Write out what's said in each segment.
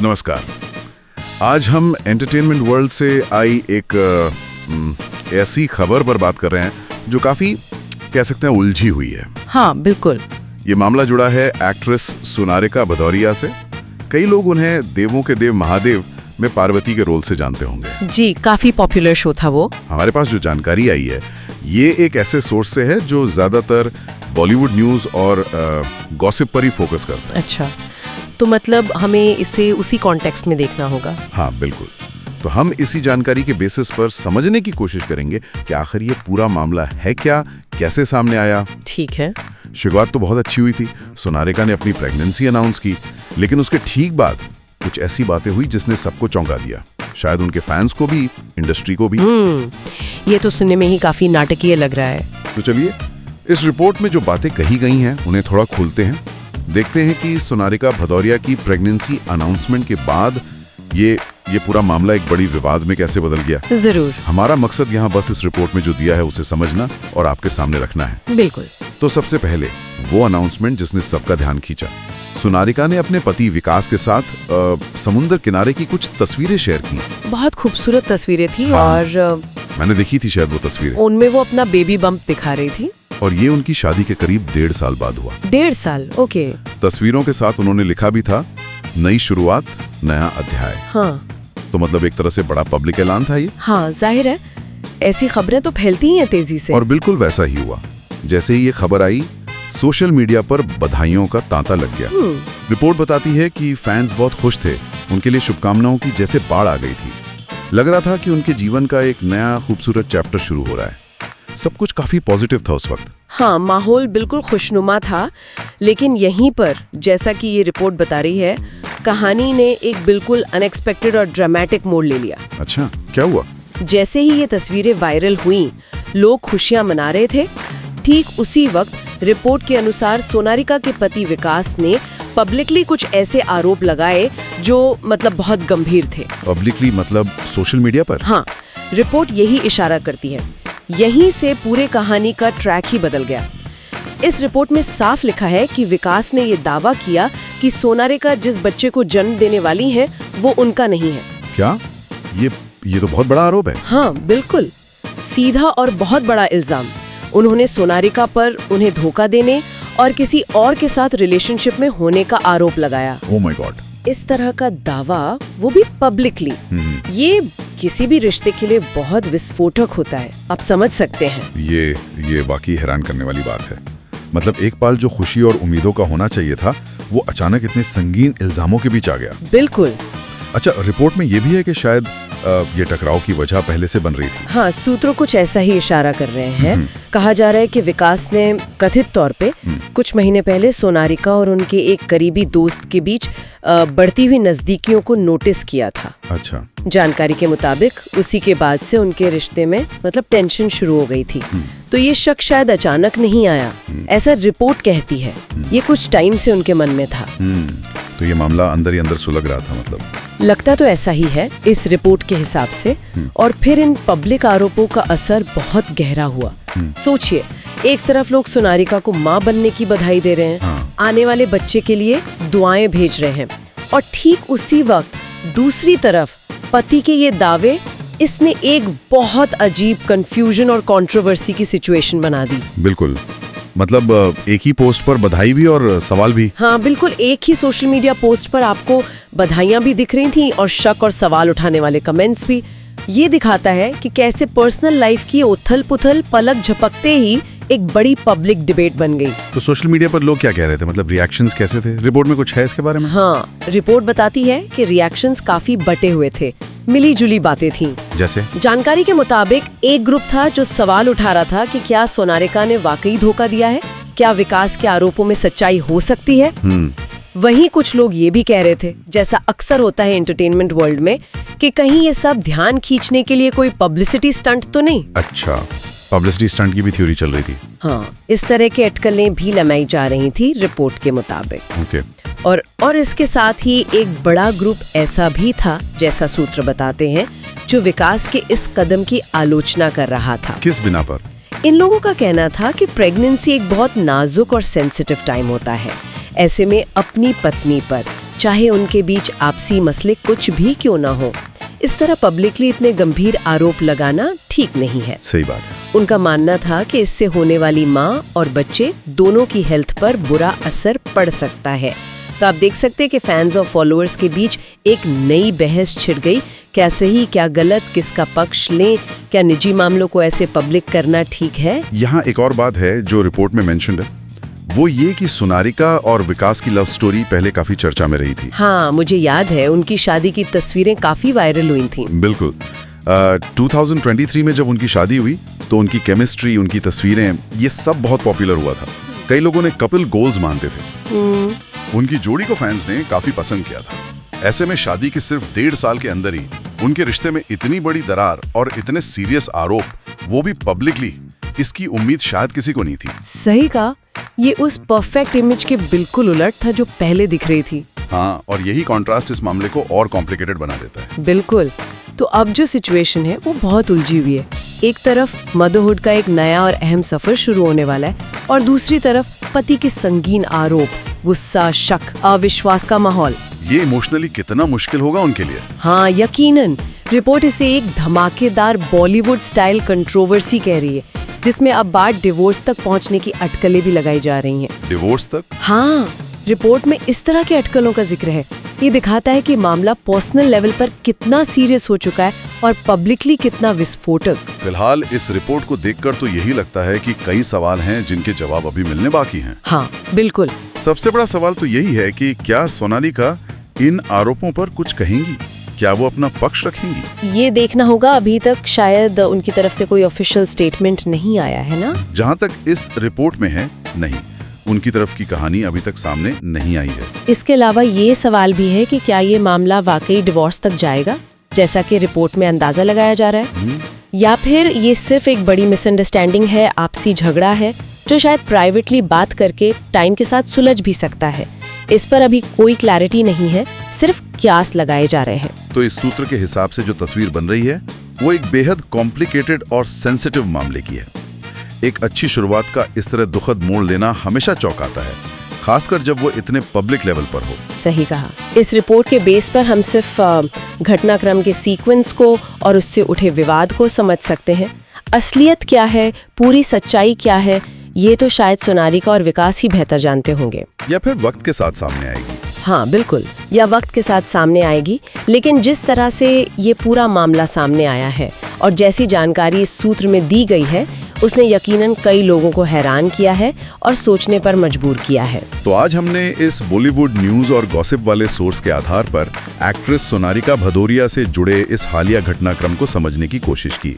नमस्कार। आज हम एंटरटेनमेंट वर्ल्ड से आई एक ऐसी खबर पर बात कर रहे हैं जो काफी कह सकते हैं उलझी हुई है। हाँ बिल्कुल। ये मामला जुड़ा है एक्ट्रेस सोनारिका भदौरिया से। कई लोग उन्हें देवों के देव महादेव में पार्वती के रोल से जानते होंगे। जी, काफी पॉपुलर शो था वो। हमारे पास जो जानकारी आई है ये एक ऐसे सोर्स से है जो ज्यादातर बॉलीवुड न्यूज और गॉसिप पर ही फोकस करता है। अच्छा, तो मतलब हमें इसे उसी कॉन्टेक्स्ट में देखना होगा। हाँ बिल्कुल। तो हम इसी जानकारी के बेसिस पर समझने की कोशिश करेंगे कि आखिर ये पूरा मामला है क्या, कैसे सामने आया। ठीक है। शुरुआत तो बहुत अच्छी हुई थी। सोनारिका ने अपनी प्रेगनेंसी अनाउंस की, लेकिन उसके ठीक बाद कुछ ऐसी बातें हुई जिसने सबको चौंका दिया, शायद उनके फैंस को भी, इंडस्ट्री को भी। ये तो सुनने में ही काफी नाटकीय लग रहा है। तो चलिए इस रिपोर्ट में जो बातें कही गई हैं उन्हें थोड़ा खोलते हैं, देखते हैं कि सोनारिका भदौरिया की प्रेगनेंसी अनाउंसमेंट के बाद ये पूरा मामला एक बड़ी विवाद में कैसे बदल गया। जरूर। हमारा मकसद यहाँ बस इस रिपोर्ट में जो दिया है उसे समझना और आपके सामने रखना है। बिल्कुल। तो सबसे पहले वो अनाउंसमेंट जिसने सबका ध्यान खींचा। सोनारिका ने अपने पति विकास के साथ समुद्र किनारे की कुछ तस्वीरें शेयर की। बहुत खूबसूरत तस्वीरें थी। हाँ, और मैंने देखी थी शायद वो तस्वीरें। उनमें वो अपना बेबी बम्प दिखा रही थी। और ये उनकी शादी के करीब 1.5 साल बाद हुआ। 1.5 साल, ओके। तस्वीरों के साथ उन्होंने लिखा भी था, नई शुरुआत, नया अध्याय। हाँ। तो मतलब एक तरह से बड़ा पब्लिक ऐलान था ये। हाँ, जाहिर है ऐसी खबरें तो फैलती ही हैं तेजी से। और बिल्कुल वैसा ही हुआ। जैसे ही ये खबर आई, सोशल मीडिया पर बधाइयों का तांता लग गया। रिपोर्ट बताती है कि फैंस बहुत खुश थे, उनके लिए शुभकामनाओं की जैसे बाढ़ आ गई थी। लग रहा था कि उनके जीवन का एक नया खूबसूरत चैप्टर शुरू हो रहा है। सब कुछ काफी पॉजिटिव था उस वक्त। हाँ, माहौल बिल्कुल खुशनुमा था। लेकिन यहीं पर, जैसा कि ये रिपोर्ट बता रही है, कहानी ने एक बिल्कुल अनएक्सपेक्टेड और ड्रामेटिक मोड़ ले लिया। अच्छा, क्या हुआ? जैसे ही ये तस्वीरें वायरल हुई, लोग खुशियां मना रहे थे। ठीक उसी वक्त रिपोर्ट के अनुसार सोनारिका के पति विकास ने पब्लिकली कुछ ऐसे आरोप लगाए जो मतलब बहुत गंभीर थे। पब्लिकली मतलब सोशल मीडिया पर? हाँ, रिपोर्ट यही इशारा करती है। यहीं से पूरे कहानी का ट्रैक ही बदल गया। इस रिपोर्ट में साफ लिखा है कि विकास ने ये दावा किया कि सोनारिका जिस बच्चे को जन्म देने वाली है वो उनका नहीं है। क्या? ये तो बहुत बड़ा आरोप है। हाँ बिल्कुल, सीधा और बहुत बड़ा इल्जाम। उन्होंने सोनारिका पर उन्हें धोखा देने और किसी और के साथ रिलेशनशिप में होने का आरोप लगाया। Oh my God. इस तरह का दावा, वो भी पब्लिकली, ये किसी भी रिश्ते के लिए बहुत विस्फोटक होता है। आप समझ सकते हैं। ये वाकई हैरान करने वाली बात है। मतलब एक पल जो खुशी और उम्मीदों का होना चाहिए था, वो अचानक इतने संगीन इल्जामों के बीच आ गया। बिल्कुल। अच्छा, रिपोर्ट में ये भी है कि शायद ये टकराव की वजह पहले से बन रही थी। हाँ, सूत्रों कुछ ऐसा ही इशारा कर रहे हैं। कहा जा रहा है कि विकास ने कथित तौर पे कुछ महीने पहले सोनारिका और उनके एक करीबी दोस्त के बीच बढ़ती हुई नजदीकियों को नोटिस किया था। अच्छा। जानकारी के मुताबिक उसी के बाद से उनके रिश्ते में मतलब टेंशन शुरू हो गई थी। तो ये शक शायद अचानक नहीं आया, ऐसा रिपोर्ट कहती है। ये कुछ टाइम से उनके मन में था। तो ये मामला अंदर ही अंदर सुलग रहा था, मतलब लगता तो ऐसा ही है इस रिपोर्ट के हिसाब से। और फिर इन पब्लिक आरोपों का असर बहुत गहरा हुआ। सोचिए, एक तरफ लोग सोनारिका को माँ बनने की बधाई दे रहे हैं, आने वाले बच्चे के लिए दुआएं भेज रहे हैं, और ठीक उसी वक्त दूसरी तरफ पति के ये दावे, इसने एक बहुत अजीब कंफ्यूजन और कंट्रोवर्सी की सिचुएशन बना दी। बिल्कुल। मतलब एक ही पोस्ट पर बधाई भी और सवाल भी। हाँ बिल्कुल, एक ही सोशल मीडिया पोस्ट पर आपको बधाइयां भी दिख रही थी और शक और सवाल उठाने वाले कमेंट्स भी। ये दिखाता है कि कैसे पर्सनल लाइफ की उथल पुथल पलक झपकते ही एक बड़ी पब्लिक डिबेट बन गई। तो सोशल मीडिया पर लोग क्या कह रहे थे, मतलब रिएक्शंस कैसे थे? रिपोर्ट में कुछ है इसके बारे में? हाँ, रिपोर्ट बताती है कि रिएक्शंस काफी बटे हुए थे, मिली जुली बातें थीं। जैसे? जानकारी के मुताबिक एक ग्रुप था जो सवाल उठा रहा था कि क्या सोनारिका ने वाकई धोखा दिया है, क्या विकास के आरोपों में सच्चाई हो सकती है। वहीं कुछ लोग ये भी कह रहे थे, जैसा अक्सर होता है एंटरटेनमेंट वर्ल्ड में, कि कहीं ये सब ध्यान खींचने के लिए कोई पब्लिसिटी स्टंट तो नहीं। अच्छा, पब्लिसिटी स्टंट की भी थ्योरी चल रही थी। हाँ, इस तरह के अटकलें भी लगाई जा रही थी रिपोर्ट के मुताबिक। ओके। और इसके साथ ही एक बड़ा ग्रुप ऐसा भी था, जैसा सूत्र बताते हैं, जो विकास के इस कदम की आलोचना कर रहा था। किस बिना पर? इन लोगों का कहना था कि प्रेगनेंसी एक बहुत नाजुक और सेंसिटिव टाइम होता है। ऐसे में अपनी पत्नी पर चाहे उनके बीच आपसी मसले कुछ भी क्यों ना हो। इस तरह पब्लिकली इतने गंभीर आरोप लगाना ठीक नहीं है। सही बात है। उनका मानना था कि इससे होने वाली माँ और बच्चे दोनों की हेल्थ पर बुरा असर पड़ सकता है। तो आप देख सकते हैं कि फैंस और फॉलोअर्स के बीच एक नई बहस छिड़ गई। क्या सही, क्या गलत, किसका पक्ष लें, क्या निजी मामलों को ऐसे पब्लिक करना ठीक है? यहाँ एक और बात है जो रिपोर्ट में मेंशन्ड है, वो ये कि सोनारिका और विकास की लव स्टोरी पहले काफी चर्चा में रही थी। हाँ, मुझे याद है उनकी शादी की तस्वीरें काफी वायरल हुई थीं। बिल्कुल। 2023 में जब उनकी शादी हुई तो उनकी केमिस्ट्री, उनकी तस्वीरें, ये सब बहुत पॉपुलर हुआ था। कई लोगों ने कपिल गोल्स मानते थे। उनकी जोड़ी को फैंस ने काफी पसंद किया था। ऐसे में शादी के सिर्फ 1.5 साल के अंदर ही उनके रिश्ते में इतनी बड़ी दरार और इतने सीरियस आरोप, वो भी पब्लिकली, इसकी उम्मीद शायद किसी को नहीं थी। सही कहा, ये उस परफेक्ट इमेज के बिल्कुल उलट था जो पहले दिख रही थी। हाँ, और यही कॉन्ट्रास्ट इस मामले को और कॉम्प्लिकेटेड बना देता है। बिल्कुल। तो अब जो सिचुएशन है वो बहुत उलझी हुई है। एक तरफ मदरहुड का एक नया और अहम सफर शुरू होने वाला है और दूसरी तरफ पति के संगीन आरोप, गुस्सा, शक, अविश्वास का माहौल। ये इमोशनली कितना मुश्किल होगा उनके लिए। हाँ, यकीनन। रिपोर्ट इसे एक धमाकेदार बॉलीवुड स्टाइल कंट्रोवर्सी कह रही है, जिसमें अब बात डिवोर्स तक पहुंचने की अटकलें भी लगाई जा रही हैं। डिवोर्स तक? हाँ, रिपोर्ट में इस तरह के अटकलों का जिक्र है। ये दिखाता है कि मामला पर्सनल लेवल पर कितना सीरियस हो चुका है और पब्लिकली कितना विस्फोटक। फिलहाल इस रिपोर्ट को देखकर तो यही लगता है कि कई सवाल हैं जिनके जवाब अभी मिलने बाकी हैं। हाँ, बिल्कुल। सबसे बड़ा सवाल तो यही है कि क्या सोनालिका इन आरोपों पर कुछ कहेंगी? क्या वो अपना पक्ष रखेंगी? ये देखना होगा। अभी तक शायद उनकी तरफ से कोई ऑफिशियल स्टेटमेंट नहीं आया है ना? जहाँ तक इस रिपोर्ट में है, नहीं। उनकी तरफ की कहानी अभी तक सामने नहीं आई है। इसके अलावा ये सवाल भी है कि क्या ये मामला वाकई डिवोर्स तक जाएगा, जैसा कि रिपोर्ट में अंदाजा लगाया जा रहा है, या फिर ये सिर्फ एक बड़ी मिसअंडरस्टैंडिंग है, आपसी झगड़ा है जो शायद प्राइवेटली बात करके टाइम के साथ सुलझ भी सकता है। इस पर अभी कोई क्लैरिटी नहीं है, सिर्फ क्यास लगाए जा रहे हैं। तो इस सूत्र के हिसाब से जो तस्वीर बन रही है वो एक बेहद कॉम्प्लिकेटेड और सेंसिटिव मामले की है। एक अच्छी शुरुआत का इस तरह दुखद मोड़ लेना हमेशा चौंकाता है, खासकर जब वो इतने पब्लिक लेवल पर हो। सही कहा। इस रिपोर्ट के बेस पर हम सिर्फ घटनाक्रम के सीक्वेंस को और उससे उठे विवाद को समझ सकते हैं। असलियत क्या है, पूरी सच्चाई क्या है, ये तो शायद सोनालिका और विकास ही बेहतर जानते होंगे। या फिर वक्त के साथ सामने आएगी। हाँ, बिल्कुल, या वक्त के साथ सामने आएगी। लेकिन जिस तरह से ये पूरा मामला सामने आया है और जैसी जानकारी इस सूत्र में दी गई है, उसने यकीनन कई लोगों को हैरान किया है और सोचने पर मजबूर किया है। तो आज हमने इस बॉलीवुड न्यूज और गॉसिप वाले सोर्स के आधार पर एक्ट्रेस सोनालिका भदौरिया से जुड़े इस हालिया घटनाक्रम को समझने की कोशिश की।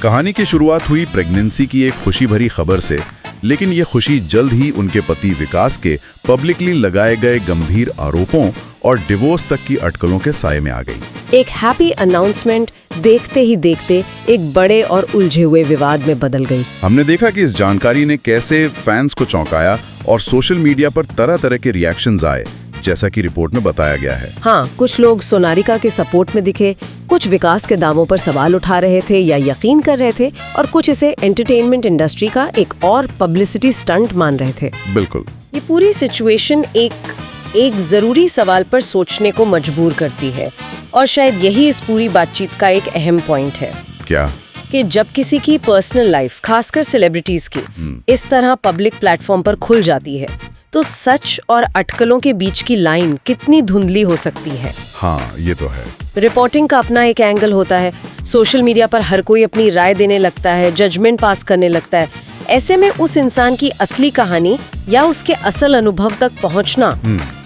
कहानी की शुरुआत हुई प्रेगनेंसी की एक खुशी भरी खबर से, लेकिन ये खुशी जल्द ही उनके पति विकास के पब्लिकली लगाए गए गंभीर आरोपों और डिवोर्स तक की अटकलों के साये में आ गई। एक हैप्पी अनाउंसमेंट देखते ही देखते एक बड़े और उलझे हुए विवाद में बदल गई। हमने देखा कि इस जानकारी ने कैसे फैंस को चौंकाया और सोशल मीडिया पर तरह तरह के रिएक्शंस आए, जैसा कि रिपोर्ट में बताया गया है। हाँ, कुछ लोग सोनालिका के सपोर्ट में दिखे, कुछ विकास के दावों पर सवाल उठा रहे थे या यकीन कर रहे थे, और कुछ इसे एंटरटेनमेंट इंडस्ट्री का एक और पब्लिसिटी स्टंट मान रहे थे। बिल्कुल। ये पूरी सिचुएशन एक जरूरी सवाल पर सोचने को मजबूर करती है, और शायद यही इस पूरी बातचीत का एक अहम पॉइंट है। क्या? कि जब किसी की पर्सनल लाइफ, खासकर सेलिब्रिटीज की, इस तरह पब्लिक प्लेटफॉर्म पर खुल जाती है, तो सच और अटकलों के बीच की लाइन कितनी धुंधली हो सकती है। हाँ, ये तो है। रिपोर्टिंग का अपना एक एंगल होता है, सोशल मीडिया पर हर कोई अपनी राय देने लगता है, जजमेंट पास करने लगता है। ऐसे में उस इंसान की असली कहानी या उसके असल अनुभव तक पहुंचना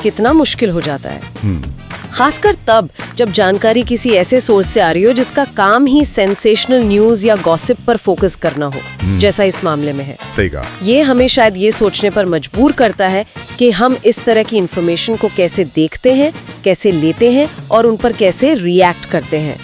कितना मुश्किल हो जाता है, खासकर तब जब जानकारी किसी ऐसे सोर्स से आ रही हो जिसका काम ही सेंसेशनल न्यूज या गॉसिप पर फोकस करना हो, जैसा इस मामले में है। सही कहा। ये हमें शायद ये सोचने पर मजबूर करता है कि हम इस तरह की इन्फॉर्मेशन को कैसे देखते हैं, कैसे लेते हैं और उन पर कैसे रिएक्ट करते हैं।